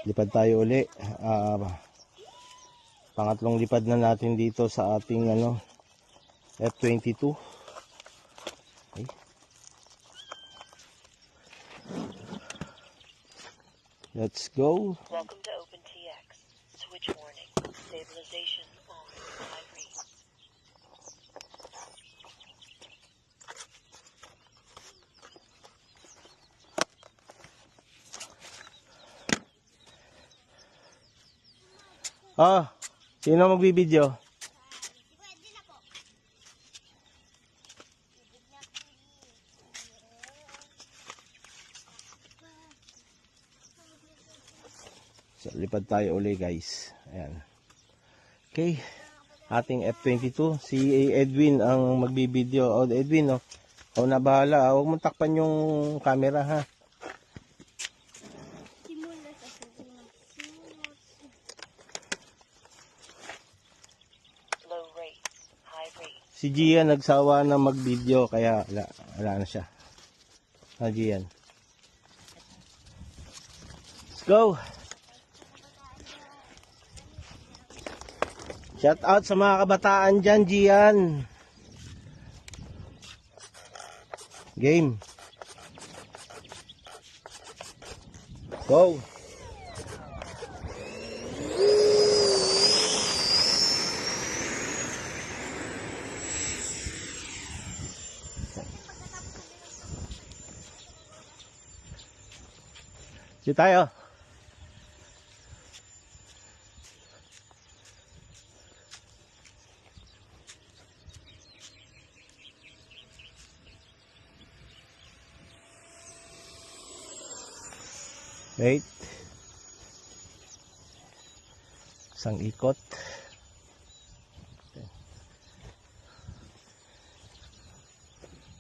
Lipad tayo uli. Pangatlong lipad na natin dito sa ating F22. Okay. Let's go. Welcome to OpenTX. Switch warning. Stabilization on. High rate. Sino magbibideo? So, lipad tayo uli guys. Ayan. Okay. Ating F22. Si Edwin ang magbibideo. Edwin, Ako na bahala. Huwag mong takpan yung camera, ha. Low rate. High rate. Si Gian nagsawa na mag-video kaya wala na siya. Gian. Let's go. Shout out sa mga kabataan dyan, Gian. Game. Go. Di tayo. Wait. Isang ikot.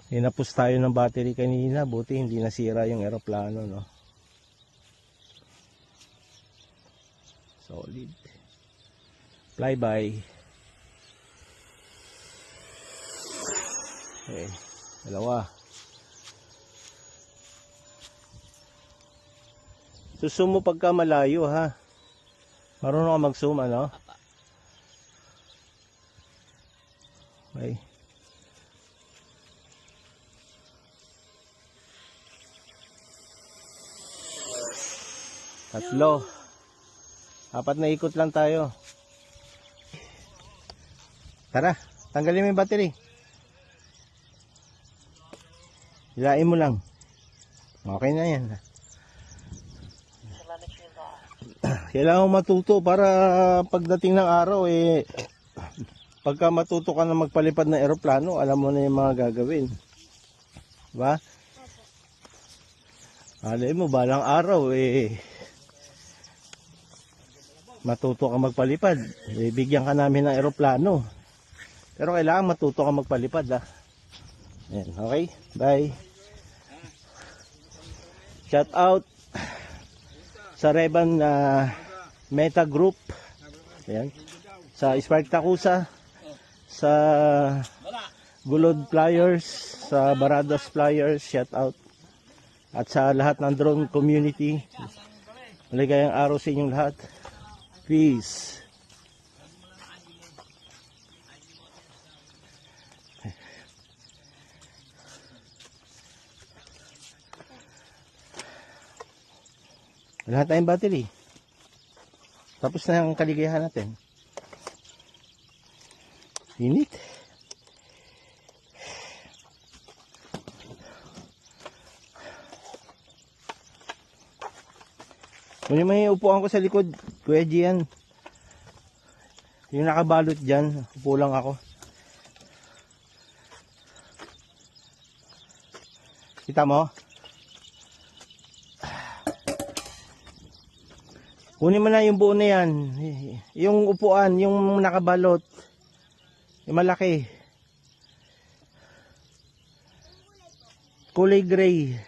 Hinapos tayo ng battery kanina, buti hindi nasira yung eroplano, no? Solid. Flyby. Okay, dalawa. Susum mo pagka malayo, ha? Marunong ka mag-zoom, ano? Okay. Tatlo. 4 na ikot lang tayo. Tara, tanggalin mo yung battery. Hilain mo lang. Okay na yan. Telemetry lost. Kailangan matuto para pagdating ng araw, pagka matuto ka na magpalipad ng eroplano, alam mo na yung mga gagawin. Diba? Alay mo, balang araw, matuto ka magpalipad. Bigyan ka namin ng eroplano. Pero kailangan matuto ka magpalipad, ha. Ayan, okay? Bye. Shout out sa Reban Meta Group. Ayan. Sa Spartacusa, sa Gulod Flyers, sa Baradas Flyers, shout out. At sa lahat ng drone community, maligayang araw sa inyong lahat. Peace. Wala tayong battery. Tapos na ang kaligayahan natin. Init. Kung may upuan ko sa likod, Kuya Gian. Yung nakabalot dyan, upo lang ako. Kita mo? Kunin mo na yung buo na yan. Yung upuan, yung nakabalot. Yung malaki. Kulay gray.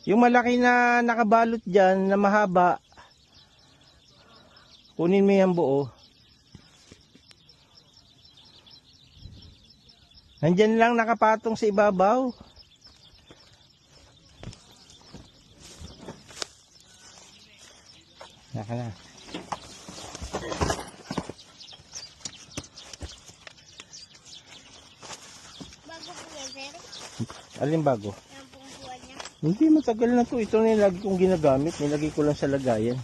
Yung malaki na nakabalot dyan, na mahaba, kunin mo yan buo. Nandyan lang nakapatong sa ibabaw. Naka na. Bago po yan, sir. Alin bago? Yan pong buwan niya. Hindi, matagal na to. Ito na yung lagi kong ginagamit. Nilagay ko lang sa lagayan.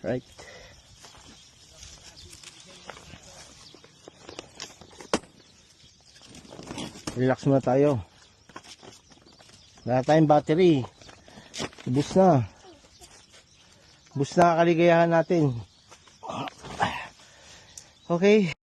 Right. Relax muna tayo. Wala tayong battery. Ubus na. Ubus na ang kaligayahan natin. Okay.